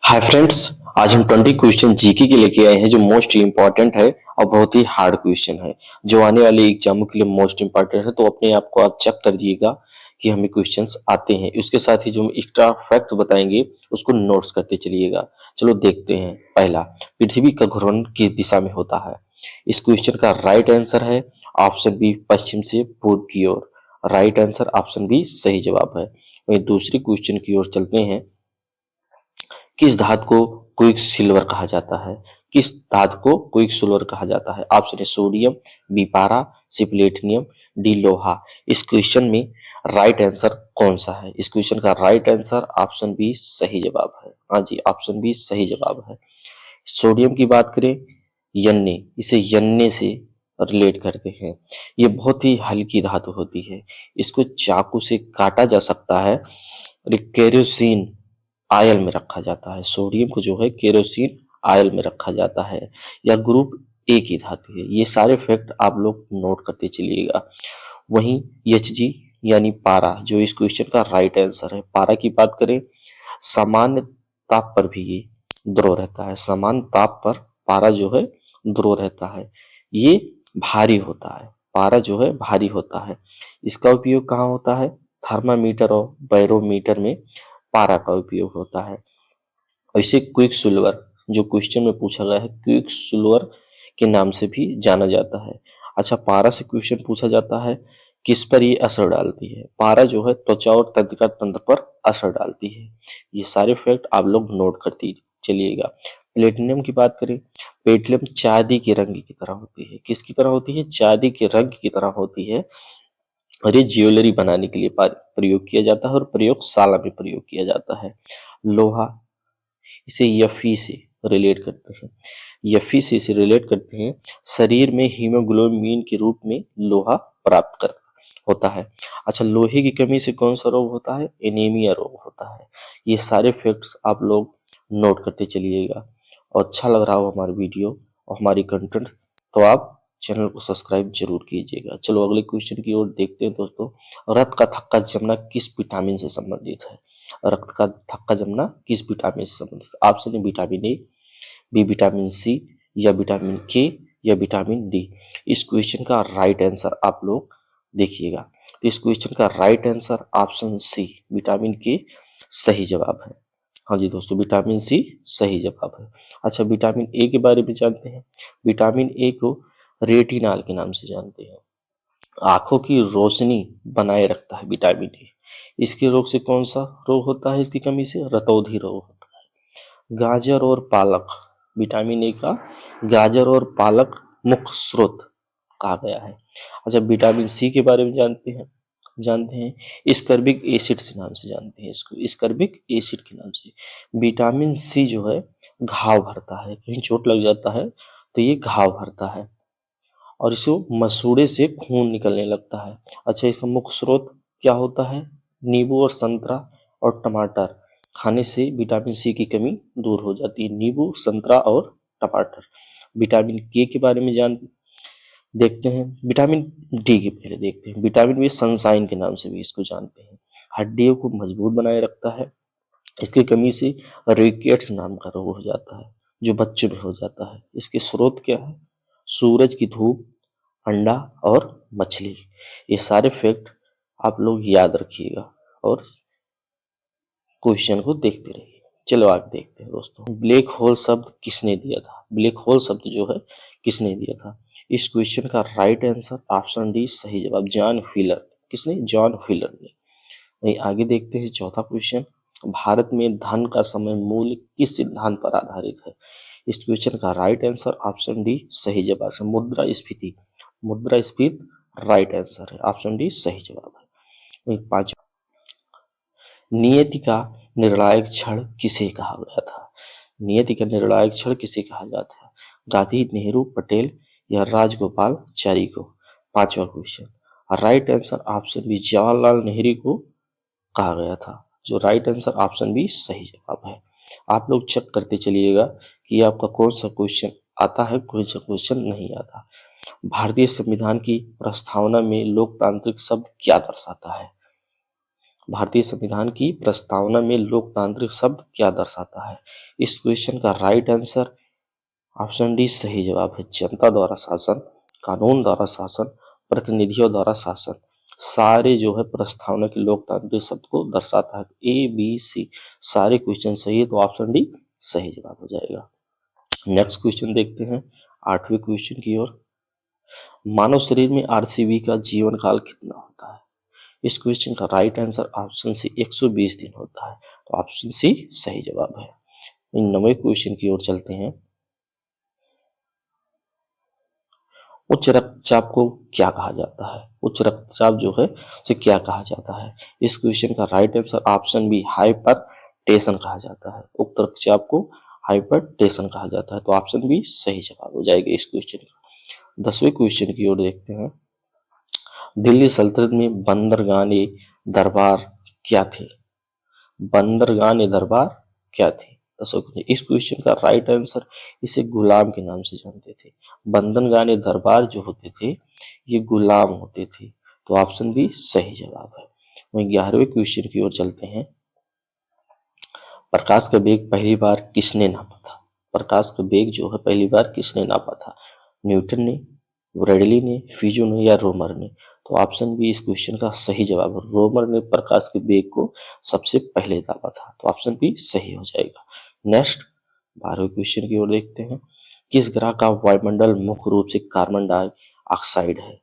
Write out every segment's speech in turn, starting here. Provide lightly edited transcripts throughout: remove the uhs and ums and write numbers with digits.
Hi friends. आज हम 20 question GK के लेके आए हैं जो मोस्ट इम्पोर्टेंट है और बहुत ही हार्ड क्वेश्चन है जो आने वाले एग्जामों के लिए मोस्ट इम्पोर्टेंट है। तो अपने आप को आप चेक कर दिएगा कि हमें क्वेश्चंस आते हैं। उसके साथ ही जो हम एक्स्ट्रा फैक्ट बताएंगे उसको नोट्स करते चलिएगा। चलो देखते हैं। पहला, पृथ्वी का घूर्णन किस दिशा में होता है? इस क्वेश्चन का राइट आंसर है ऑप्शन बी, पश्चिम से पूर्व की ओर। राइट आंसर ऑप्शन बी सही जवाब है। वहीं दूसरी क्वेश्चन की ओर चलते हैं। किस धातु को क्विक सिल्वर कहा जाता है? किस धातु को क्विक सिल्वर कहा जाता है? ऑप्शन ए सोडियम, बी पारा, सी प्लेटिनियम, डी लोहा। इस क्वेश्चन में राइट आंसर कौन सा है? इस क्वेश्चन का राइट आंसर ऑप्शन बी सही जवाब है। हाँ जी, ऑप्शन बी सही जवाब है। सोडियम की बात करें, यन्ने, इसे यन्ने से रिलेट करते हैं। ये बहुत ही हल्की धातु होती है। इसको चाकू से काटा जा सकता है और ये केरोसिन आयल में रखा जाता है। सोडियम को जो है केरोसिन आयल में रखा जाता है। यह ग्रुप ए की धातु है। ये सारे फैक्ट आप लोग नोट करते चलिएगा। वहीं Hg यानी पारा जो इस क्वेश्चन का राइट आंसर है। पारा की बात करें, सामान्य ताप पर भी ये द्रव रहता है। सामान्य ताप पर पारा जो है द्रव रहता है। ये भारी होता है। पारा जो है भारी होता है। इसका उपयोग कहाँ होता है? थर्मामीटर और बैरोमीटर में पारा का उपयोग होता है। ऐसे क्विक सिल्वर जो क्वेश्चन में पूछा गया है, क्विक सिल्वर के नाम से भी जाना जाता है। अच्छा, पारा से क्वेश्चन पूछा जाता है किस पर ये असर डालती है? पारा जो है त्वचा और तंत्रिका तंत्र पर असर डालती है। ये सारे फैक्ट आप लोग नोट करते चलिएगा। प्लेटिनम की बात करें, प्लेटिनम चांदी के रंग की तरह होती है। किसकी तरह होती है? चांदी के रंग की तरह होती है और ये ज्वेलरी बनाने के लिए प्रयोग किया जाता है और प्रयोगशाला में प्रयोग किया जाता है। लोहा, इसे यफी से रिलेट करते हैं। यफी से इसे रिलेट करते हैं। शरीर में हीमोग्लोबिन के रूप में लोहा प्राप्त कर होता है। अच्छा, लोहे की कमी से कौन सा रोग होता है? एनीमिया रोग होता है। ये सारे फैक्ट्स आप लोग नोट करते चलिएगा। और अच्छा लग रहा हो हमारी वीडियो और हमारी कंटेंट तो आप चैनल को सब्सक्राइब जरूर कीजिएगा। चलो अगले क्वेश्चन की ओर देखते हैं दोस्तों। रक्त का थक्का जमना किस विटामिन से संबंधित है? रक्त का थक्का जमना किस विटामिन से संबंधित? ऑप्शन है vitamin A, B vitamin C, या विटामिन के, या विटामिन डी। इस क्वेश्चन का राइट आंसर आप लोग देखिएगा। तो इस क्वेश्चन का right answer option C vitamin K सही जवाब है। हाँ जी दोस्तों, विटामिन सी सही जवाब है। अच्छा, विटामिन ए के बारे में जानते हैं। विटामिन ए को रेटिनॉल के नाम से जानते हैं। आंखों की रोशनी बनाए रखता है विटामिन ए। इसके रोग से कौन सा रोग होता है? इसकी कमी से रतौंधी रोग होता है। गाजर और पालक, विटामिन ए का गाजर और पालक मुख्य स्रोत कहा गया है। अच्छा, विटामिन सी के बारे में जानते हैं स्कर्बिक एसिड से नाम से जानते हैं इसको, स्कर्बिक एसिड के नाम से। विटामिन सी जो है घाव भरता है। कहीं चोट लग जाता है तो ये घाव भरता है और इसको मसूड़े से खून निकलने लगता है। अच्छा, इसका मुख्य स्रोत क्या होता है? नींबू और संतरा और टमाटर खाने से विटामिन सी की कमी दूर हो जाती है। नींबू, संतरा और टमाटर। विटामिन के बारे में देखते हैं। विटामिन डी के पहले देखते हैं। विटामिन बी सनशाइन के नाम से भी इसको जानते हैं। हड्डियों को मजबूत बनाए रखता है। इसकी कमी से रिकेट्स नाम का रोग हो जाता है जो बच्चों में हो जाता है। इसके स्रोत क्या है? सूरज की धूप, अंडा और मछली। ये सारे फैक्ट आप लोग याद रखिएगा और क्वेश्चन को देखते रहिए। चलो आगे देखते हैं दोस्तों। ब्लैक होल शब्द किसने दिया था? ब्लैक होल शब्द जो है किसने दिया था? इस क्वेश्चन का राइट आंसर ऑप्शन डी सही जवाब, जॉन व्हीलर। किसने? जॉन व्हीलर ने। वहीं आगे देखते हैं चौथा क्वेश्चन। भारत में धन का समय मूल्य किस सिद्धांत पर आधारित है? इस क्वेश्चन का राइट आंसर ऑप्शन डी सही जवाब है, मुद्रास्फीति। मुद्रास्फीति राइट आंसर है, ऑप्शन डी सही जवाब है। वहीं पांचवा, नियति का निर्णायक क्षण किसे कहा गया था? नियति का निर्णायक क्षण किसे कहा जाता है? गांधी, नेहरू, पटेल या राजगोपालचारी को? पांचवा question, right answer option B Jawaharlal Nehru को कहा गया था। जो राइट आंसर ऑप्शन बी सही जवाब है। आप लोग चेक करते चलिएगा कि आपका कौन सा क्वेश्चन आता है, कौन सा क्वेश्चन नहीं आता। भारतीय संविधान की प्रस्तावना में लोकतांत्रिक शब्द क्या दर्शाता है? भारतीय संविधान की प्रस्तावना में लोकतांत्रिक शब्द क्या दर्शाता है? इस क्वेश्चन का राइट आंसर ऑप्शन डी सही जवाब है जनता द्वारा शासन, कानून द्वारा शासन, प्रतिनिधियों द्वारा शासन। सारे जो है प्रस्तावना के लोकतांत्रिक शब्द को दर्शाता है। ए बी सी सारे क्वेश्चन सही है, तो ऑप्शन डी सही जवाब हो जाएगा। नेक्स्ट क्वेश्चन देखते हैं 8वें क्वेश्चन की ओर। मानव शरीर में आरसीबी का जीवन काल कितना होता है? इस क्वेश्चन का राइट आंसर ऑप्शन सी 120 दिन होता है, तो ऑप्शन सी सही जवाब है। इन 9वें क्वेश्चन की ओर चलते हैं। उच्च रक्तचाप को क्या कहा जाता है? उच्च रक्तचाप जो है उसे क्या कहा जाता है? इस क्वेश्चन का right answer option B hypertension कहा जाता है। उच्च रक्तचाप को हाइपरटेंशन कहा जाता है, तो ऑप्शन बी सही जवाब हो जाएगा इस क्वेश्चन का। 10वें क्वेश्चन की ओर देखते हैं। दिल्ली सल्तनत में बंदरगाह-ए दरबार क्या थे? बंदरगाह-ए दरबार क्या थे? इस क्वेश्चन का राइट आंसर इसे गुलाम के नाम से जानते थे। बंदरगाह-ए दरबार जो होते थे ये गुलाम होते थे, तो ऑप्शन बी सही जवाब है। वहीं 11वें क्वेश्चन की ओर चलते हैं। प्रकाश का वेग पहली बार किसने नापा था? प्रकाश का वेग जो है पहली बार किसने नापा था? न्यूटन ने, ब्रैडली ने, फिजो ने या रोमर ने? तो ऑप्शन बी इस क्वेश्चन का सही जवाब है। रोमर ने प्रकाश के वेग को सबसे पहले नापा था, तो ऑप्शन बी सही हो जाएगा। नेक्स्ट 12वें क्वेश्चन की ओर देखते हैं। किस ग्रह का वायुमंडल मुख्य रूप से कार्बन डाइऑक्साइड है?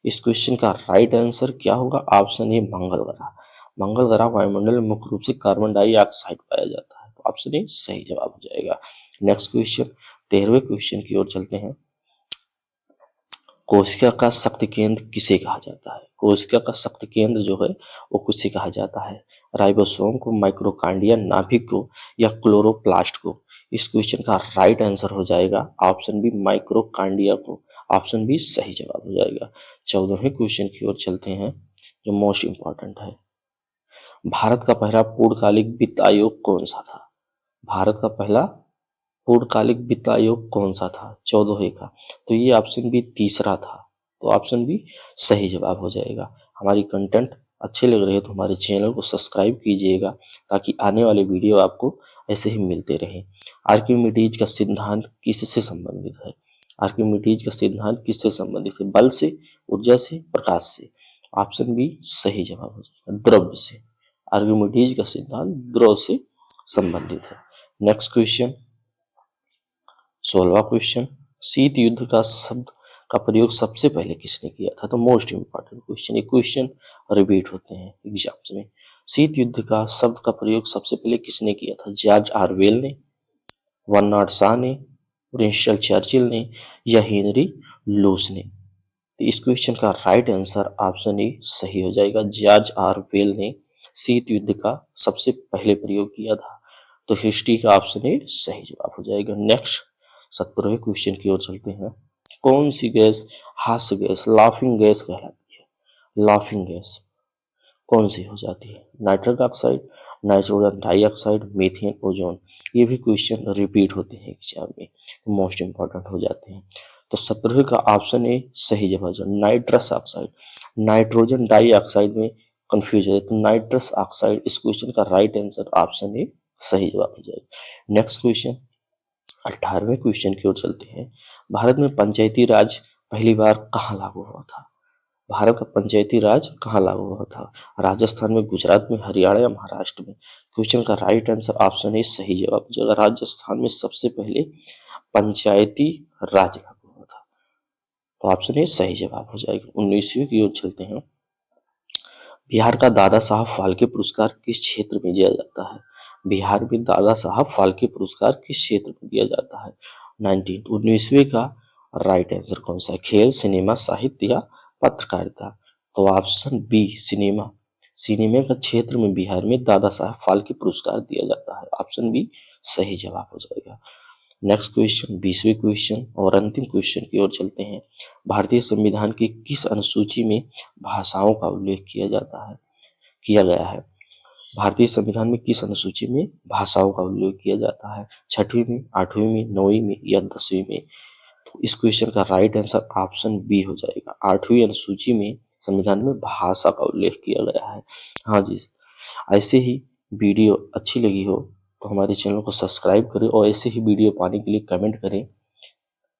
इस क्वेश्चन का राइट आंसर क्या होगा? ऑप्शन ए मंगल ग्रह। मंगल ग्रह वायुमंडल में मुख्य रूप से कार्बन डाइऑक्साइड पाया जाता है, तो ऑप्शन ए सही जवाब हो जाएगा। नेक्स्ट क्वेश्चन 13वें क्वेश्चन की ओर चलते हैं। कोशिका का शक्ति केंद्र किसे कहा जाता है? कोशिका का शक्ति केंद्र जो है वो किसे कहा जाता है? राइबोसोम को, माइक्रोकांडिया, नाभिक को या क्लोरोप्लास्ट को? इस क्वेश्चन का राइट आंसर हो जाएगा ऑप्शन बी माइक्रोकांडिया को। ऑप्शन बी सही जवाब हो जाएगा। 14वें क्वेश्चन की ओर चलते हैं जो मोस्ट इंपॉर्टेंट है। भारत का पहला पूर्णकालिक वित्त आयोग कौन सा था? भारत का पहला पूर्णकालिक वित्त आयोग कौन सा था? 14वें का, तो ये ऑप्शन बी तीसरा था, तो ऑप्शन बी सही जवाब हो जाएगा। हमारी कंटेंट अच्छे लग रहे हैं तो हमारे चैनल को सब्सक्राइब कीजिएगा ताकि आने वाले वीडियो आपको ऐसे ही मिलते रहें। आर्किमिडीज का सिद्धांत किससे संबंधित है? आर्किमिडीज का सिद्धांत किससे संबंधित है? बल से, ऊर्जा से, प्रकाश से? ऑप्शन बी सही जवाब हो जाएगा, द्रव्य से। आर्किमिडीज का सिद्धांत द्रव से संबंधित है। नेक्स्ट क्वेश्चन 16वां क्वेश्चन। शीत युद्ध का शब्द का प्रयोग सबसे पहले किसने किया था? तो मोस्ट इंपॉर्टेंट क्वेश्चन, ये क्वेश्चन रिपीट होते हैं एग्जाम्स में। शीत युद्ध का शब्द का प्रयोग सबसे पहले किसने किया था? जॉर्ज ऑरवेल ने, बर्नार्ड शॉ ने, विंस्टन चर्चिल ने या हेनरी लुस ने? तो इस क्वेश्चन का राइट आंसर ऑप्शन ए सही हो जाएगा। जॉर्ज ऑरवेल ने शीत युद्ध का सबसे पहले प्रयोग किया था, तो हिस्ट्री का ऑप्शन ए सही जवाब हो जाएगा। नेक्स्ट 17वें क्वेश्चन की ओर चलते हैं। कौन सी गैस हास्य गैस, लाफिंग गैस कहलाती है? लाफिंग गैस कौन सी हो जाती है? Nitrous oxide, nitrogen dioxide, methane, ozone? ये भी क्वेश्चन रिपीट होते हैं एग्जाम में, मोस्ट इंपॉर्टेंट हो जाते हैं। तो 17वें का ऑप्शन ए सही जवाब है नाइट्रस ऑक्साइड। नाइट्रोजन डाइऑक्साइड में कंफ्यूज है, तो नाइट्रस ऑक्साइड इस क्वेश्चन का राइट आंसर ऑप्शन ए सही जवाब हो जाएगा। नेक्स्ट क्वेश्चन 18वें क्वेश्चन की ओर चलते हैं। भारत में पंचायती राज पहली बार कहाँ लागू हुआ था? भारत का पंचायती राज कहाँ लागू हुआ था? राजस्थान में, गुजरात में, हरियाणा या महाराष्ट्र में? क्वेश्चन का राइट आंसर ऑप्शन ए सही जवाब हो जाएगा। राजस्थान में सबसे पहले पंचायती राज लागू हुआ था, तो ऑप्शन ए सही जवाब हो जाएगा। 19वीं की ओर चलते हैं। बिहार का दादा साहब फाल्के पुरस्कार किस क्षेत्र में दिया जाता है? बिहार में दादा साहब फाल्के पुरस्कार किस क्षेत्र में दिया जाता है? 19वीं का राइट आंसर कौन सा है? खेल, सिनेमा, साहित्य या पत्रकारिता? तो ऑप्शन बी सिनेमा। सिनेमा का क्षेत्र में बिहार में दादा साहब फाल्के पुरस्कार दिया जाता है, ऑप्शन बी सही जवाब हो जाएगा। नेक्स्ट क्वेश्चन 20वें क्वेश्चन और अंतिम क्वेश्चन की ओर चलते हैं। भारतीय संविधान की किस अनुसूची में भाषाओं का उल्लेख किया गया है? भारतीय संविधान में किस अनुसूची में भाषाओं का उल्लेख किया जाता है? 6वीं में, 8वीं में, 9वीं में या 10वीं में? तो इस क्वेश्चन का राइट आंसर ऑप्शन बी हो जाएगा। 8वीं अनुसूची में संविधान में भाषा का उल्लेख किया गया है। हाँ जी, ऐसे ही वीडियो अच्छी लगी हो तो हमारे चैनल को सब्सक्राइब करें और ऐसे ही वीडियो पाने के लिए कमेंट करें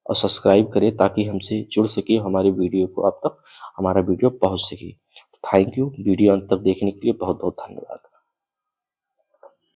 और सब्सक्राइब करें ताकि हमसे जुड़ सके, हमारे वीडियो को आप तक हमारा वीडियो पहुंच सके। थैंक यू, वीडियो अंत तक देखने के लिए बहुत बहुत धन्यवाद।